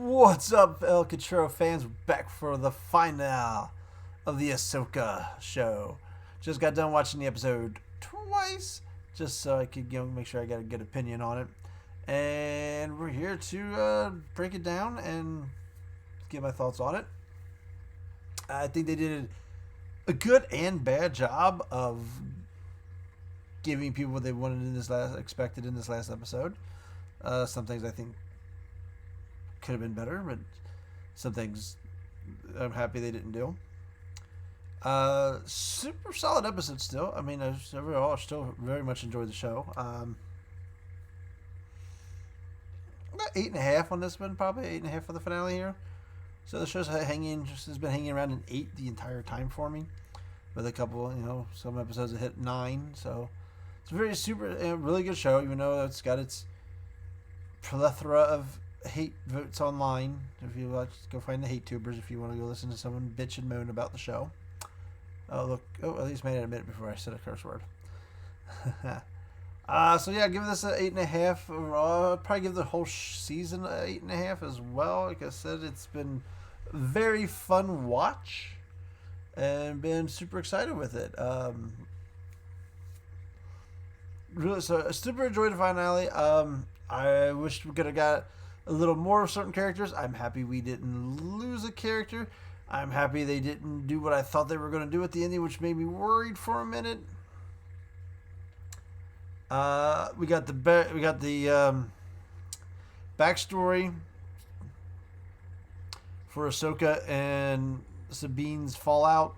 What's up, Cachorro fans? We're back for the final of the Ahsoaka show. Just got done watching the episode twice, just so I could make sure I got a good opinion on it. And we're here to break it down and give my thoughts on it. I think they did a good and bad job of giving people what they expected in this last episode. Some things I think could have been better, but some things I'm happy they didn't do. Super solid episode still. I mean, overall, I still very much enjoyed the show. About 8.5 on this one, probably 8.5 for the finale here. So the show's has been hanging around an 8 the entire time for me, with a couple, some episodes that hit 9. So it's a really good show, even though it's got its plethora of hate votes online. If you go find the hate tubers if you want to go listen to someone bitch and moan about the show. At least made it a minute before I said a curse word. So yeah, give this an 8.5 overall. I'd probably give the whole season an 8.5 as well. Like I said, it's been a very fun watch and been super excited with it. Really, so I super enjoyed the finale. I wish we could have got a little more of certain characters. I'm happy we didn't lose a character. I'm happy they didn't do what I thought they were going to do at the ending, which made me worried for a minute. We got the backstory for Ahsoka and Sabine's fallout.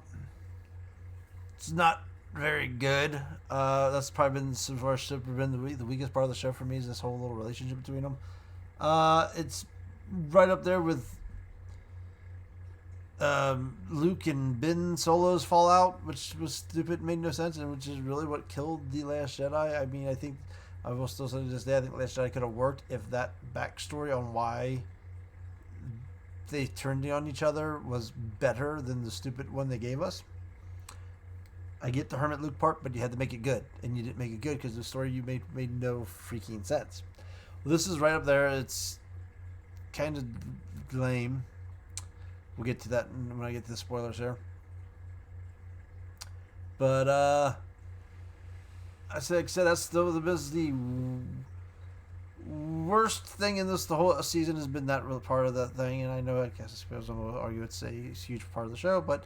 It's not very good. That's probably been so far been the weakest part of the show for me, is this whole little relationship between them. It's right up there with Luke and Ben Solo's fallout, which was stupid, made no sense, and which is really what killed The Last Jedi. I mean, I will still say to this day, I think The Last Jedi could have worked if that backstory on why they turned on each other was better than the stupid one they gave us. I get the Hermit Luke part, but you had to make it good, and you didn't make it good because the story you made no freaking sense. Well, this is right up there. It's kind of lame. We'll get to that when I get to the spoilers here. But I said that's still the worst thing in this. The whole season has been that real part of that thing, and I suppose I'm going to argue it's a huge part of the show, but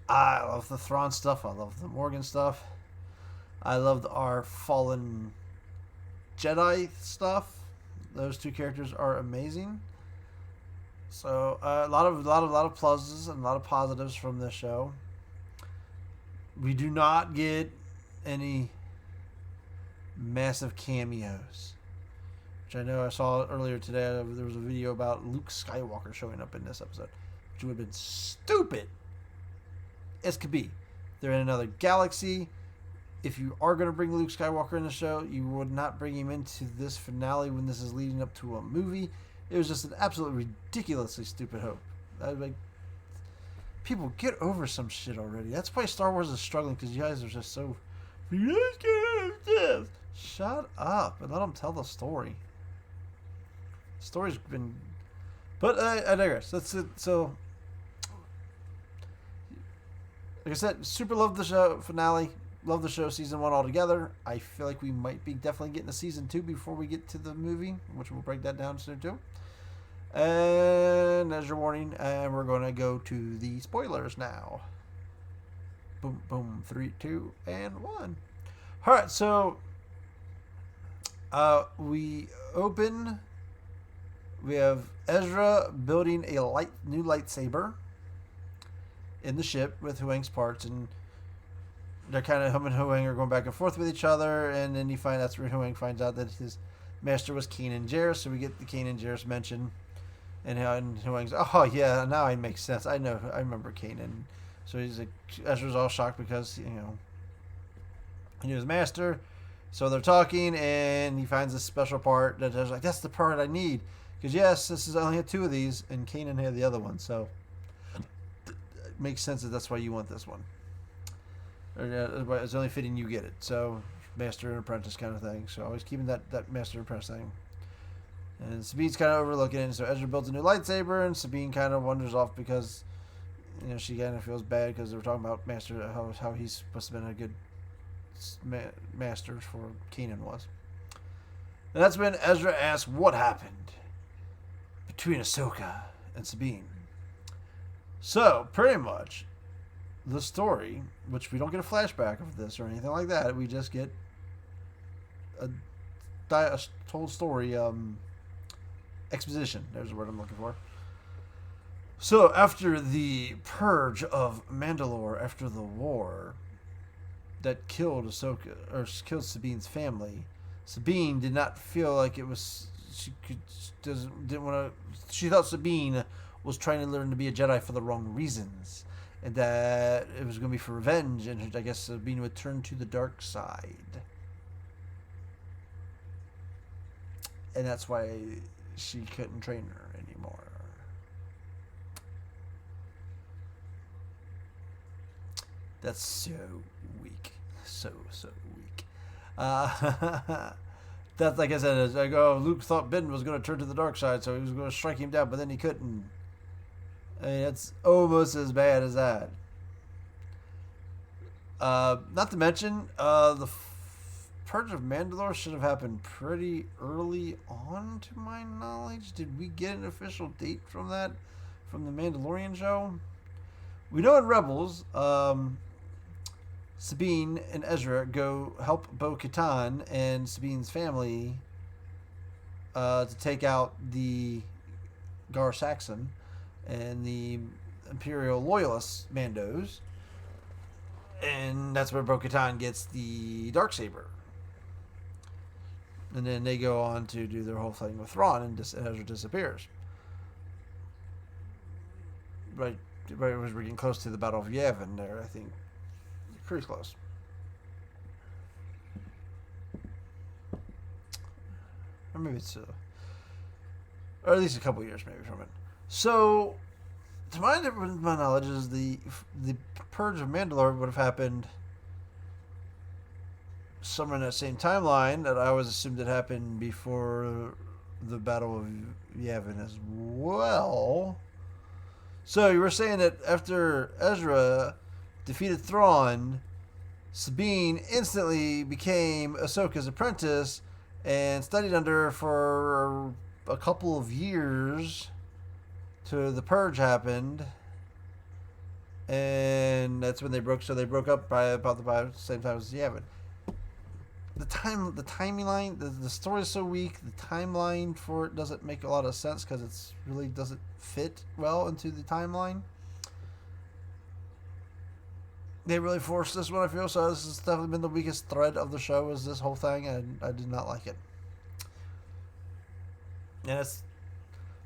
I love the Thrawn stuff. I love the Morgan stuff. I loved our fallen Jedi stuff. Those two characters are amazing. So a lot of pluses and a lot of positives from this show. We do not get any massive cameos, which I know I saw earlier today. There was a video about Luke Skywalker showing up in this episode, which would have been stupid as could be. They're in another galaxy. If you are going to bring Luke Skywalker in the show, you would not bring him into this finale when this is leading up to a movie. It was just an absolutely ridiculously stupid hope. People, get over some shit already. That's why Star Wars is struggling, because you guys are just so... Shut up and let them tell the story. The story's been... But I digress. That's it. So, like I said, super love the show finale. Love the show season 1 altogether. I feel like we might be definitely getting to season 2 before we get to the movie, which we'll break that down soon too. And as your warning, we're going to go to the spoilers now. Boom, boom, 3, 2, and 1. All right, so we open. We have Ezra building a new lightsaber in the ship with Huang's parts, and they're kind of him and Huang are going back and forth with each other, and then that's where Huang finds out that his master was Kanan Jarrus, so we get the Kanan Jarrus mention, and Huang's, oh yeah, now it makes sense. I remember Kanan. So he's like, Ezra's all shocked because he knew his master. So they're talking, and he finds this special part that Ezra's like, that's the part I need, because yes, this is I only had 2 of these, and Kanan had the other one, so it makes sense that's why you want this one. It's only fitting you get it. So master and apprentice kind of thing. So always keeping that master and apprentice thing. And Sabine's kind of overlooking it. So Ezra builds a new lightsaber, and Sabine kind of wanders off because she kind of feels bad because they were talking about master, how he's supposed to have been a good master for Kanan was. And that's when Ezra asks what happened between Ahsoka and Sabine. So pretty much the story, which we don't get a flashback of this or anything like that, we just get a told story, exposition. There's the word I'm looking for. So after the purge of Mandalore, after the war that killed Ahsoka or killed Sabine's family, Sabine did not feel like it was. Didn't want to. She thought Sabine was trying to learn to be a Jedi for the wrong reasons, and that it was going to be for revenge, and I guess Sabine would turn to the dark side. And that's why she couldn't train her anymore. That's so weak. So weak. That's like I said, it's like, Luke thought Ben was going to turn to the dark side, so he was going to strike him down, but then he couldn't. I mean, it's almost as bad as that. Not to mention, the Purge of Mandalore should have happened pretty early on, to my knowledge. Did we get an official date from that, from the Mandalorian show? We know in Rebels, Sabine and Ezra go help Bo-Katan and Sabine's family to take out the Gar Saxon and the Imperial Loyalist Mandos. And that's where Bo-Katan gets the Darksaber. And then they go on to do their whole thing with Thrawn, and Ezra disappears. Right as we're getting close to the Battle of Yavin there, I think. Pretty close. Or maybe it's or at least a couple years maybe from it. So, to my knowledge, is the Purge of Mandalore would have happened somewhere in that same timeline that I always assumed it happened before the Battle of Yavin as well. So you were saying that after Ezra defeated Thrawn, Sabine instantly became Ahsoka's apprentice and studied under her for a couple of years till the Purge happened, and that's when they broke. So they broke up by about the same time as Yavin. The timeline, the story is so weak. The timeline for it doesn't make a lot of sense because it's really doesn't fit well into the timeline. They really forced this one, I feel. So this has definitely been the weakest thread of the show. Is this whole thing, and I did not like it.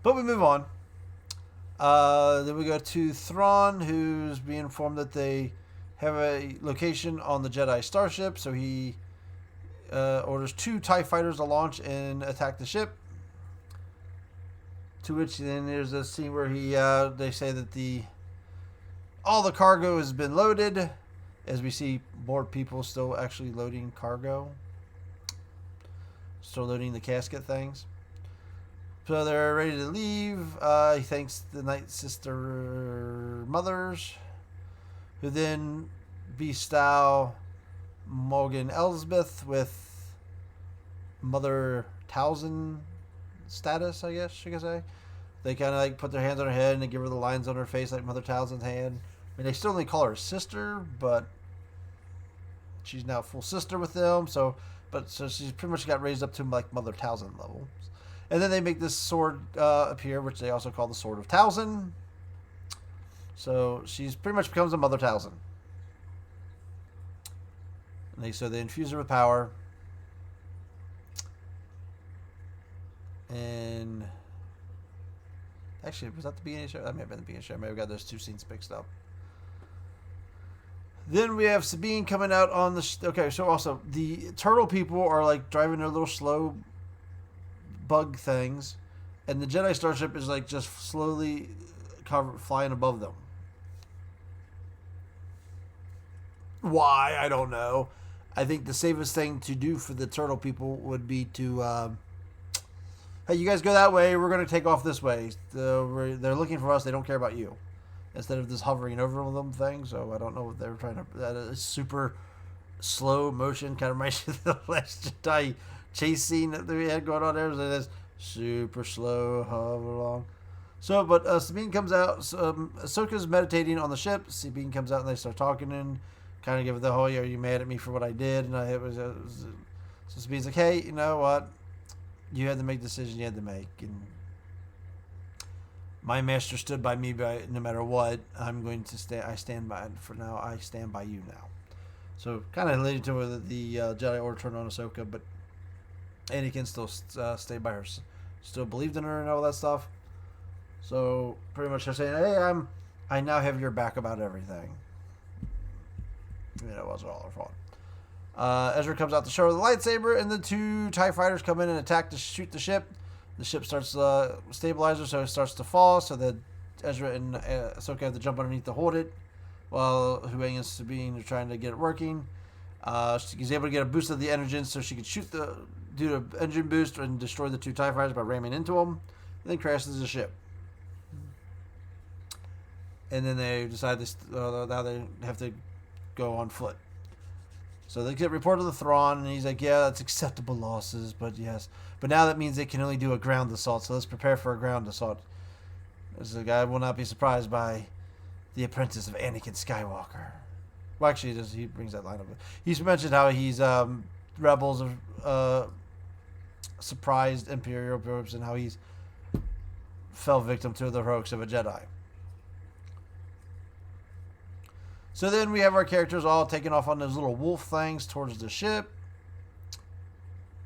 But we move on. Then we go to Thrawn, who's being informed that they have a location on the Jedi starship. So he orders 2 TIE fighters to launch and attack the ship. To which then there's a scene where they say that all the cargo has been loaded, as we see more people still actually loading cargo. Still loading the casket things. So they're ready to leave. He thanks the Night Sister mothers, who then bestow Morgan Elsbeth with Mother Towson status, I guess you could say. They kind of like put their hands on her head and they give her the lines on her face like Mother Towson's hand. I mean, they still only call her sister, but she's now full sister with them. So she's pretty much got raised up to like Mother Towson level. And then they make this sword appear, which they also call the Sword of Towson. So she's pretty much becomes a Mother Towson. So they infuse her with power. And actually, was that the beginning of the show? That may have been the beginning of the show. I may have got those two scenes mixed up. Then we have Sabine coming out on the... Okay, so also, the turtle people are like driving their little slow bug things. And the Jedi Starship is like just slowly flying above them. Why? I don't know. I think the safest thing to do for the turtle people would be to... hey, you guys go that way. We're going to take off this way. They're looking for us. They don't care about you. Instead of this hovering over them thing. So I don't know what they were trying to... That is super slow motion. Kind of reminds you of the Last Jedi chase scene that we had going on there. So it is super slow hover along. So, but Sabine comes out. Ahsoka's meditating on the ship. Sabine comes out and they start talking and kind of give it the whole, are you mad at me for what I did? And so Sabine's like, hey, you know what? You had to make the decision you had to make. And my master stood by me no matter what. I'm going to stay. I stand by for now. I stand by you now. So kind of leading to the Jedi Order turned on Ahsoka, but Anakin still stayed by her, still believed in her and all that stuff. So pretty much they're saying, hey, I now have your back about everything. It wasn't all her fault. Ezra comes out to show her the lightsaber, and the two TIE fighters come in and attack to shoot the ship. The ship starts stabilizer, so it starts to fall. So that Ezra and Ahsoka have to jump underneath to hold it, while Huyang and Sabine are trying to get it working. She's able to get a boost of the engine, so she could do the engine boost and destroy the two TIE fighters by ramming into them, and then crashes the ship. And then they decide now they have to go on foot. So they get reported to the Thrawn, and he's like, yeah, that's acceptable losses, but yes. But now that means they can only do a ground assault, so let's prepare for a ground assault. As the guy will not be surprised by the apprentice of Anakin Skywalker. Well, actually, he brings that line up. He's mentioned how he's rebels have surprised Imperial groups and how he's fell victim to the hoax of a Jedi. So then we have our characters all taking off on those little wolf things towards the ship.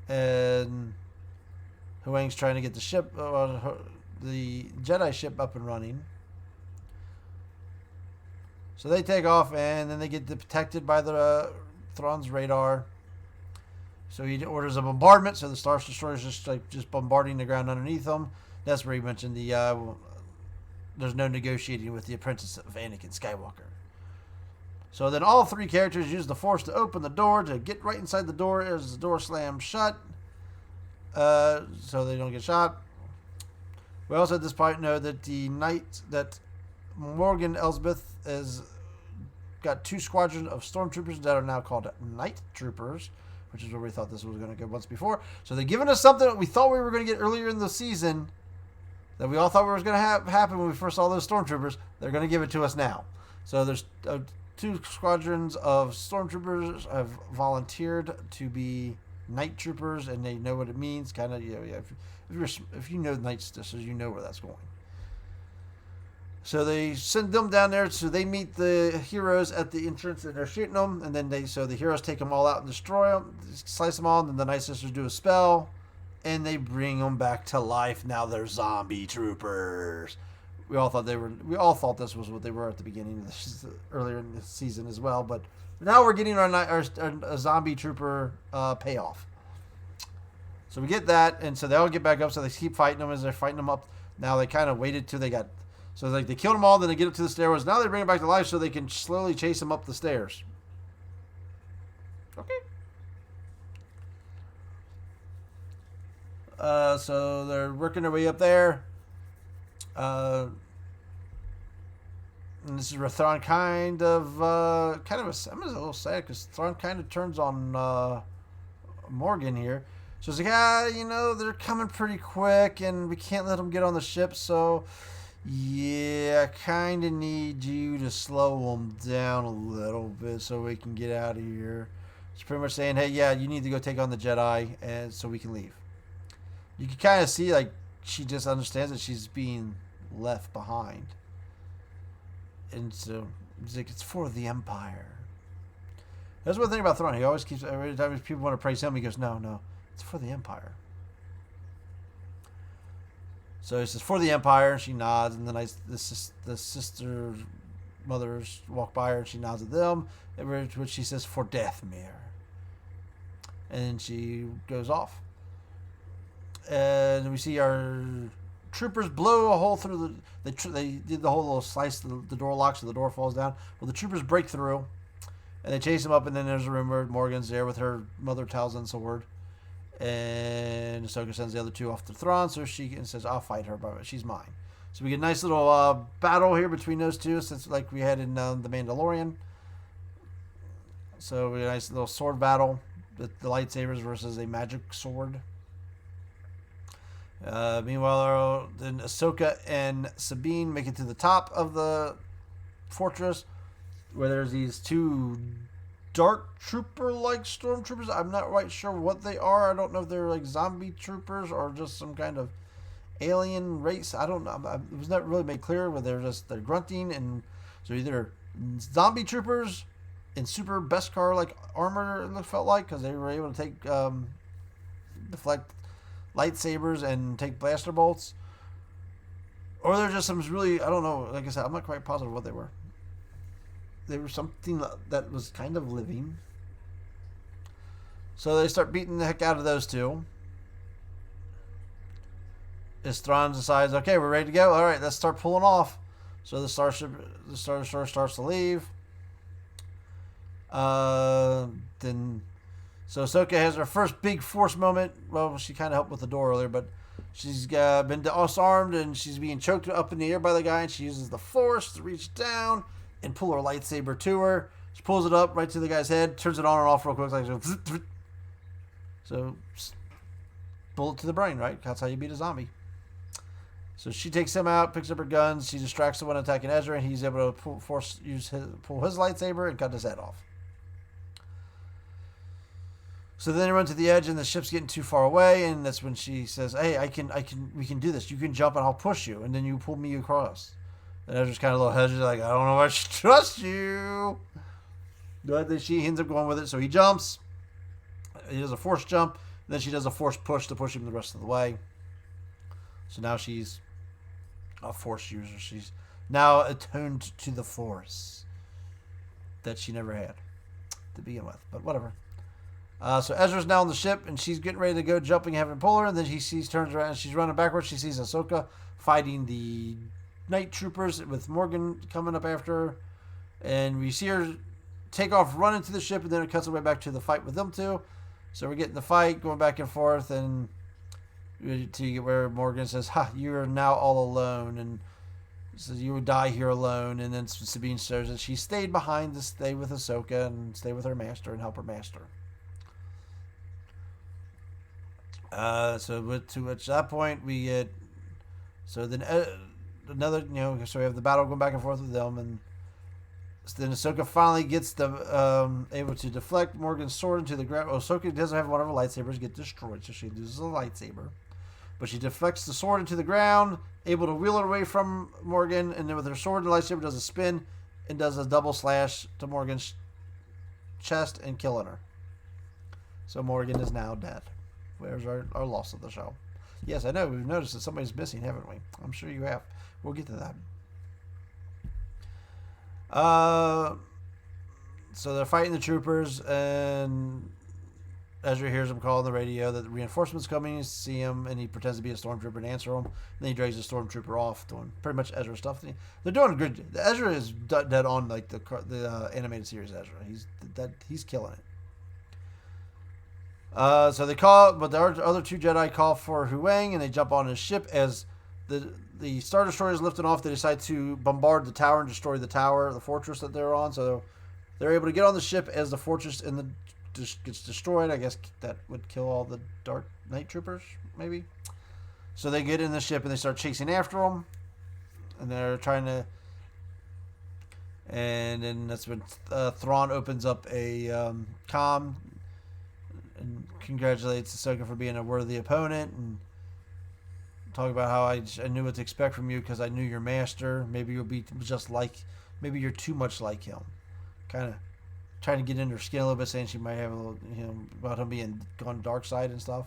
And Huyang's trying to get the ship, the Jedi ship up and running. So they take off and then they get detected by the Thrawn's radar. So he orders a bombardment. So the Star Destroyer is just bombarding the ground underneath them. That's where he mentioned there's no negotiating with the apprentice of Anakin Skywalker. So then all three characters use the Force to open the door to get right inside the door as the door slams shut, so they don't get shot. We also at this point know that that Morgan Elsbeth has got two squadrons of stormtroopers that are now called Night Troopers, which is where we thought this was going to go once before. So they're giving us something that we thought we were going to get earlier in the season, that we all thought was going to happen when we first saw those stormtroopers. They're going to give it to us now. So there's two squadrons of stormtroopers have volunteered to be night troopers, and they know what it means. Kind of, if you know night sisters, you know where that's going. So they send them down there. So they meet the heroes at the entrance, and they're shooting them. And then the heroes take them all out and destroy them, slice them all. And then the night sisters do a spell, and they bring them back to life. Now they're zombie troopers. We all thought this was what they were at the beginning of earlier in the season as well. But now we're getting our zombie trooper payoff. So we get that, and so they all get back up. So they keep fighting them as they're fighting them up. Now they kind of waited till they got. So like they killed them all, then they get up to the stairwells. Now they bring them back to life so they can slowly chase them up the stairs. Okay. So they're working their way up there. And this is where Thrawn I'm a little sad because Thrawn kind of turns on Morgan here. So it's like, they're coming pretty quick and we can't let them get on the ship. So, yeah, I kind of need you to slow them down a little bit so we can get out of here. It's pretty much saying, hey, yeah, you need to go take on the Jedi and so we can leave. You can kind of see, like, she just understands that she's being left behind. And so it's like, it's for the Empire. That's one thing about Thrawn. He always keeps, every time people want to praise him, he goes, no, it's for the Empire. So he says, for the Empire, and she nods, and then the sister mothers walk by her, and she nods at them, which she says, for Dathomir. And then she goes off. And we see our troopers blow a hole through they did the whole little slice, the door locks, so the door falls down. Well, the troopers break through, and they chase him up, and then there's a room where Morgan's there with her Mother Talzin sword. And Ahsoka sends the other two off to Thrawn, so she says, I'll fight her, but she's mine. So we get a nice little battle here between those two, since like we had in The Mandalorian. So we get a nice little sword battle with the lightsabers versus a magic sword. Meanwhile, then Ahsoka and Sabine make it to the top of the fortress, where there's these two dark trooper-like stormtroopers. I'm not quite sure what they are. I don't know if they're like zombie troopers or just some kind of alien race. I don't know. It was not really made clear, but they're grunting, and so either zombie troopers in super Beskar like armor. It felt like, because they were able to take deflect lightsabers and take blaster bolts, or they're just some really, I don't know. Like I said, I'm not quite positive what they were. They were something that was kind of living. So they start beating the heck out of those two. As Thrawn decides, okay, we're ready to go. All right, let's start pulling off. So the Star Destroyer starts to leave. Then, so Ahsoka has her first big Force moment. Well, she kind of helped with the door earlier, but she's been disarmed and she's being choked up in the air by the guy, and she uses the Force to reach down and pull her lightsaber to her. She pulls it up right to the guy's head, turns it on and off real quick. Like so, bullet to the brain, right? That's how you beat a zombie. So she takes him out, picks up her guns. She distracts the one attacking Ezra, and he's able to pull his lightsaber and cut his head off. So then they run to the edge, and the ship's getting too far away, and that's when she says, "Hey, we can do this. You can jump, and I'll push you, and then you pull me across." And Ezra's kind of a little hesitant, like, I don't know if I should trust you. But then she ends up going with it, so he jumps. He does a Force jump, and then she does a Force push to push him the rest of the way. So now she's a Force user. She's now attuned to the Force that she never had to begin with, but whatever. So Ezra's now on the ship, and she's getting ready to go jumping, having to pull her, and then turns around, and she's running backwards. She sees Ahsoka fighting the night troopers with Morgan coming up after her, and we see her take off, run into the ship, and then it cuts away back to the fight with them two. So we're getting the fight going back and forth, and to get where Morgan says, "Ha, you are now all alone," and says, "You would die here alone." And then Sabine says that she stayed behind to stay with Ahsoka and stay with her master and help her master. So to that point we get, so then another, so we have the battle going back and forth with them, and then Ahsoka finally gets able to deflect Morgan's sword into the ground. Ahsoka doesn't have one of her lightsabers get destroyed, so she loses a lightsaber, but she deflects the sword into the ground, able to wheel it away from Morgan, and then with her sword and lightsaber does a spin and does a double slash to Morgan's chest and killing her. So Morgan is now dead. Where's our loss of the show? Yes, I know. We've noticed that somebody's missing, haven't we? I'm sure you have. We'll get to that. So they're fighting the troopers, and Ezra hears them call on the radio that the reinforcements coming. He see him, and he pretends to be a stormtrooper and answer him. And then he drags the stormtrooper off, doing pretty much Ezra stuff. They're doing good. Ezra is dead on like the animated series. Ezra, he's killing it. So they call, but the other two Jedi call for Huang, and they jump on his ship. As the Star Destroyer is lifting off, they decide to bombard the tower and destroy the fortress that they're on. So they're able to get on the ship as the fortress gets destroyed. I guess that would kill all the Dark Knight troopers, maybe. So they get in the ship and they start chasing after them, and they're trying to. And then that's when Thrawn opens up a comm and congratulates Ahsoka for being a worthy opponent, and talk about how I knew what to expect from you because I knew your master. Maybe you'll be maybe you're too much like him. Kind of trying to get into her skin a little bit, saying she might have a little, about him being gone dark side and stuff.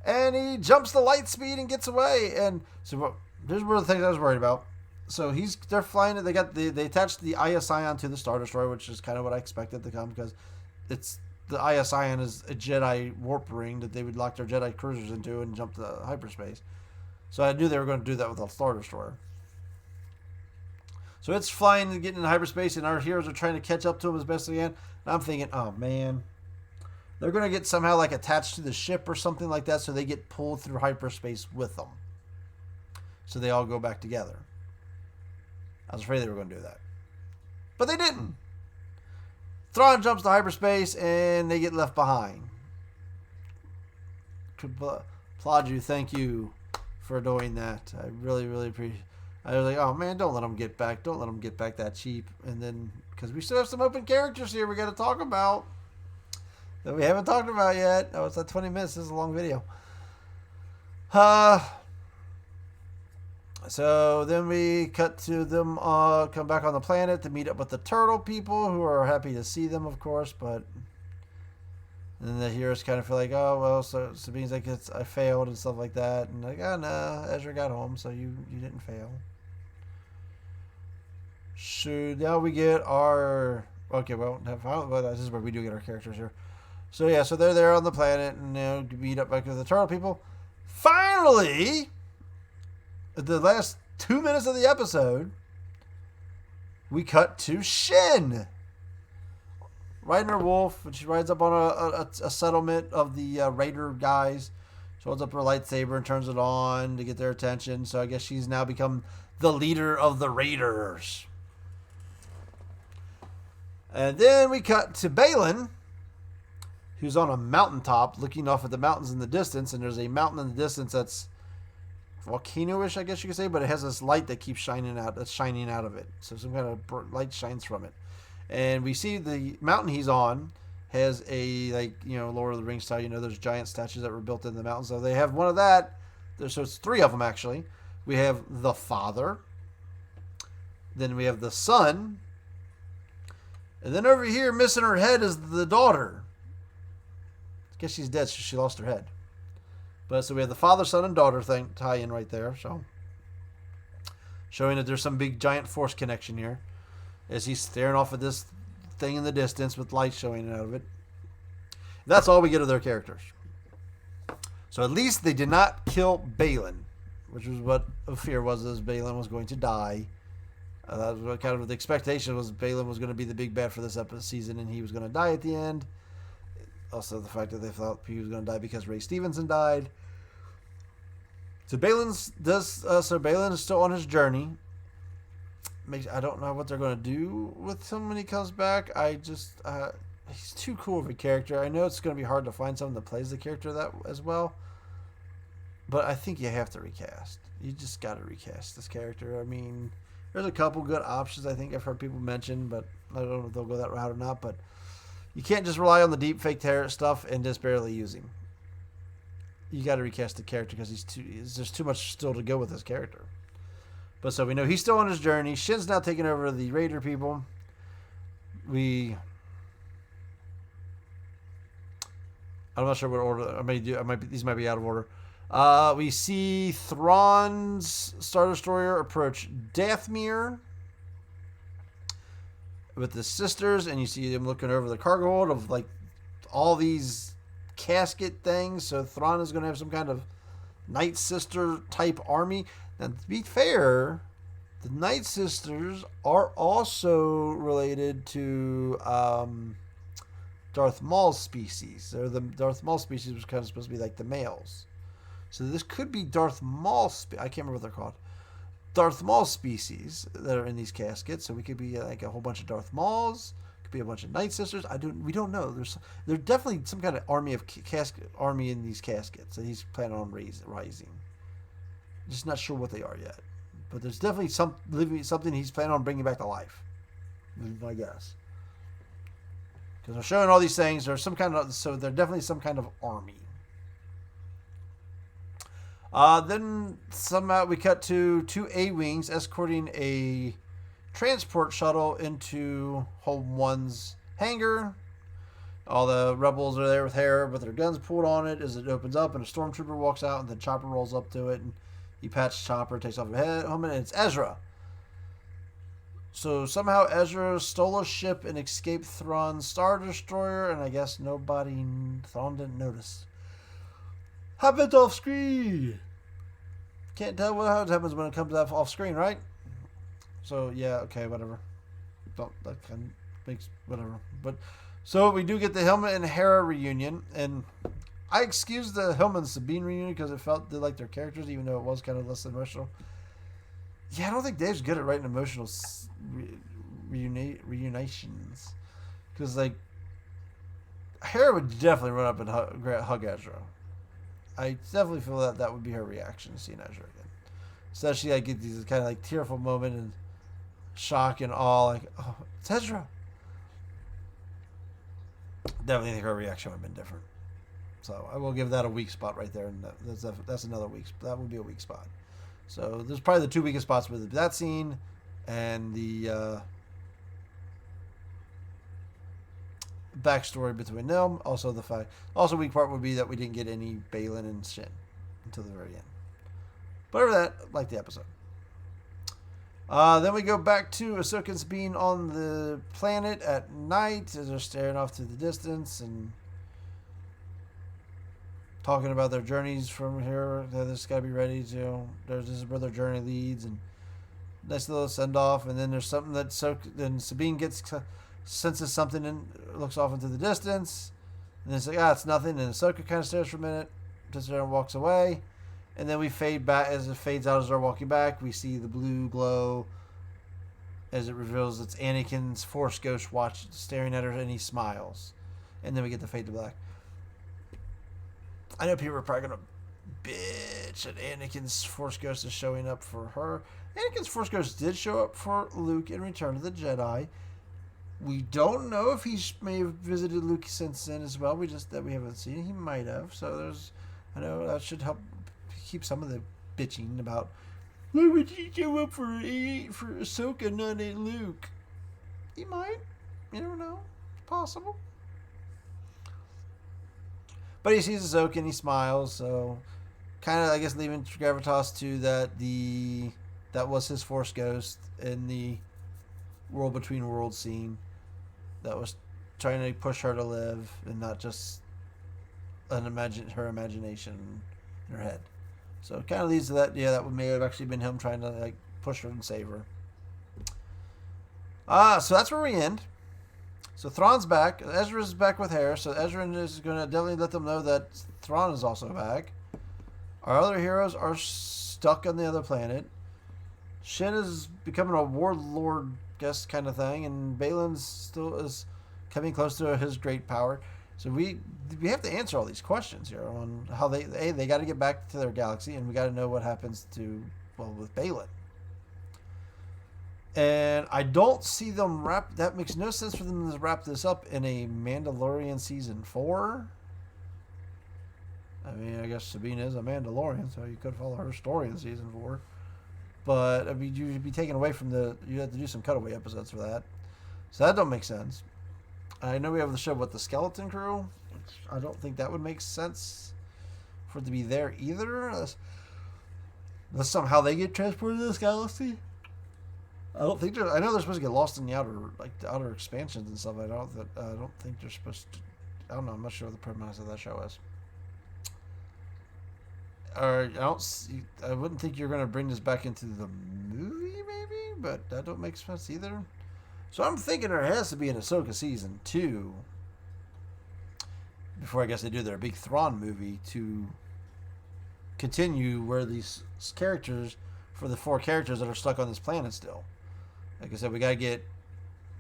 And he jumps the light speed and gets away. And so here's one of the things I was worried about. So they're flying it. They attached the IS-Ion to the Star Destroyer, which is kind of what I expected to come, because the IS-Ion is a Jedi warp ring that they would lock their Jedi cruisers into and jump to hyperspace. So I knew they were going to do that with the Star Destroyer. So it's flying and getting into hyperspace, and our heroes are trying to catch up to him as best they can. And I'm thinking, oh man, they're going to get somehow like attached to the ship or something like that, so they get pulled through hyperspace with them. So they all go back together. I was afraid they were going to do that. But they didn't. Thrawn jumps to hyperspace, and they get left behind. Applaud you. Thank you for doing that. I really, really appreciate it. I was like, oh man, don't let them get back. Don't let them get back that cheap. And then, because we still have some open characters here we got to talk about that we haven't talked about yet. Oh, it's like 20 minutes. This is a long video. So then we cut to them come back on the planet to meet up with the turtle people, who are happy to see them, of course. But and then the heroes kind of feel like, oh well, so Sabine's like, I failed and stuff like that, and like, oh no, Ezra got home, so you didn't fail. So now we get our this is where we do get our characters here. So yeah, so they're there on the planet and meet up back with the turtle people. Finally, the last 2 minutes of the episode, we cut to Shin riding her wolf, and she rides up on a settlement of the raider guys. She holds up her lightsaber and turns it on to get their attention. So I guess she's now become the leader of the raiders. And then we cut to Balin, who's on a mountaintop looking off at the mountains in the distance. And there's a mountain in the distance that's volcano-ish, I guess you could say, but it has this light that keeps shining out. That's shining out of it. So some kind of light shines from it. And we see the mountain he's on has a, Lord of the Rings style, those giant statues that were built in the mountain. So they have one of that. So it's 3 of them, actually. We have the father. Then we have the son. And then over here, missing her head, is the daughter. I guess she's dead, so she lost her head. But so we have the father, son, and daughter thing tie-in right there. So showing that there's some big giant force connection here, as he's staring off at this thing in the distance with light showing out of it. That's all we get of their characters. So at least they did not kill Balin, which was what a fear was, as Balin was going to die. That was what kind of the expectation was. Balin was going to be the big bad for this season, and he was going to die at the end. Also, the fact that they thought he was going to die because Ray Stevenson died. So Balin is still on his journey. I don't know what they're going to do with him when he comes back. He's too cool of a character. I know it's going to be hard to find someone that plays the character that as well, but I think you have to recast. You just got to recast this character. I mean, there's a couple good options I think I've heard people mention, but I don't know if they'll go that route or not. But you can't just rely on the deep fake terror stuff and just barely use him. You got to recast the character because there's too much still to go with this character. But so we know he's still on his journey. Shin's now taking over the Raider people. I'm not sure what order I may do. These might be out of order. We see Thrawn's Star Destroyer approach Dathomir with the sisters, and you see them looking over the cargo hold of like all these casket things. So Thrawn is going to have some kind of Night Sister type army. Now, to be fair, the Night Sisters are also related to Darth Maul's species. So the Darth Maul species was kind of supposed to be like the males. So this could be Darth Maul. I can't remember what they're called. Darth Maul species that are in these caskets. So we could be like a whole bunch of Darth Mauls. Could be a bunch of Night Sisters. We don't know. There's definitely some kind of army in these caskets that he's planning on rising. Just not sure what they are yet, but there's definitely something he's planning on bringing back to life. Is my guess. Because they're showing all these things. There's so they're definitely some kind of army. Then somehow we cut to 2 A-Wings escorting a transport shuttle into Home 1's hangar. All the rebels are there with Hera with their guns pulled on it as it opens up, and a stormtrooper walks out, and then Chopper rolls up to it, and he pats Chopper, takes off his helmet, and it's Ezra. So somehow Ezra stole a ship and escaped Thrawn's Star Destroyer, and I guess Thrawn didn't notice. Happens off screen. Can't tell what happens when it comes off screen, right? So yeah, okay, whatever. That kind of makes whatever. But so we do get the Helmet and Hera reunion, and I excuse the Helmet and Sabine reunion because it felt like their characters, even though it was kind of less emotional. Yeah, I don't think Dave's good at writing emotional reunitions. Because, like, Hera would definitely run up and hug Ezra. I definitely feel that would be her reaction to seeing Ezra again. Especially, I get these kind of, like, tearful moment and shock and awe. Like, oh, it's Ezra. Definitely think her reaction would have been different. So, I will give that a weak spot right there. And that's another weak spot. That would be a weak spot. So there's probably the two weakest spots with that scene and the backstory between them. Also weak part would be that we didn't get any Baylan and Shin until the very end. But over that, I like the episode. Then we go back to Ahsoka and Sabine on the planet at night as they're staring off to the distance and talking about their journeys from here. They just got to be ready to. This is where their journey leads, and nice little send off. And then there's something that then Sabine senses something and looks off into the distance. And then it's like, it's nothing. And Ahsoka kind of stares for a minute, just there and walks away. And then we fade back as it fades out as they're walking back. We see the blue glow as it reveals it's Anakin's Force Ghost staring at her, and he smiles. And then we get the fade to black. I know people are probably going to bitch that Anakin's Force Ghost is showing up for her. Anakin's Force Ghost did show up for Luke in Return of the Jedi. We don't know if he may have visited Luke since then as well. We haven't seen. He might have. So I know that should help keep some of the bitching about why would he show up for Ahsoka, not Luke? He might. You never know. It's possible. But he sees Ahsoka and he smiles, so kind of, I guess, leaving gravitas to that was his Force Ghost in the World Between Worlds scene that was trying to push her to live and not just her imagination in her head. So it kind of leads to that. Yeah, that may have actually been him trying to push her and save her. So that's where we end. So Thrawn's back. Ezra's back with Hera. So Ezra is going to definitely let them know that Thrawn is also back. Our other heroes are stuck on the other planet. Shin is becoming a warlord, guess, kind of thing, and Baylan still is coming close to his great power. So we have to answer all these questions here on how they got to get back to their galaxy, and we got to know what happens with Baylan. And I don't see them that makes no sense for them to wrap this up in a Mandalorian season 4. I mean, I guess Sabine is a Mandalorian, so you could follow her story in season 4. But I mean, you'd be taken away from you have to do some cutaway episodes for that. So that don't make sense. I know we have the show with the Skeleton Crew. I don't think that would make sense for it to be there either. Unless somehow they get transported to this galaxy. I don't think I know they're supposed to get lost in the outer expansions and stuff. I don't think they're supposed to. I don't know. I'm not sure what the premise of that show is. I wouldn't think you're going to bring this back into the movie, maybe, but that don't make sense either. So I'm thinking there has to be an Ahsoka season 2 before I guess they do their big Thrawn movie to continue where these characters, for the 4 characters that are stuck on this planet still. Like I said, we got to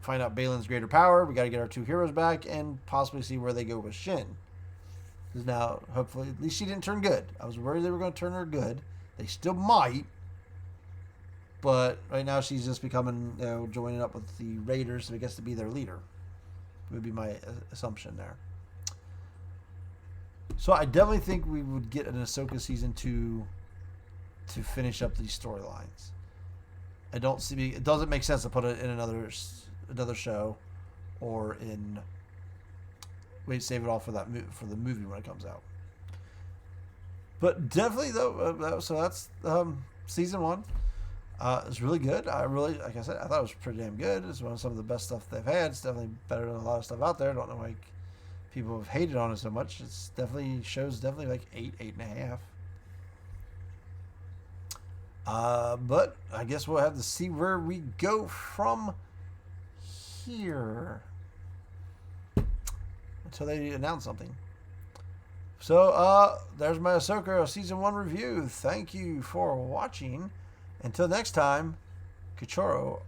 find out Baylan's greater power. We got to get our 2 heroes back and possibly see where they go with Shin. Because now, hopefully, at least she didn't turn good. I was worried they were going to turn her good. They still might. But right now she's just becoming, joining up with the Raiders, so I guess to be their leader. Would be my assumption there. So I definitely think we would get an Ahsoka season 2 to finish up these storylines. I don't see. It doesn't make sense to put it in another show, or in. Wait, save it all for the movie when it comes out. But definitely though, so that's season 1. It's really good. Like I said, I thought it was pretty damn good. It's one of some of the best stuff they've had. It's definitely better than a lot of stuff out there. I don't know why people have hated on it so much. It's definitely like 8.5. But I guess we'll have to see where we go from here until they announce something. So, there's my Ahsoaka Season 1 review. Thank you for watching. Until next time, Cachorro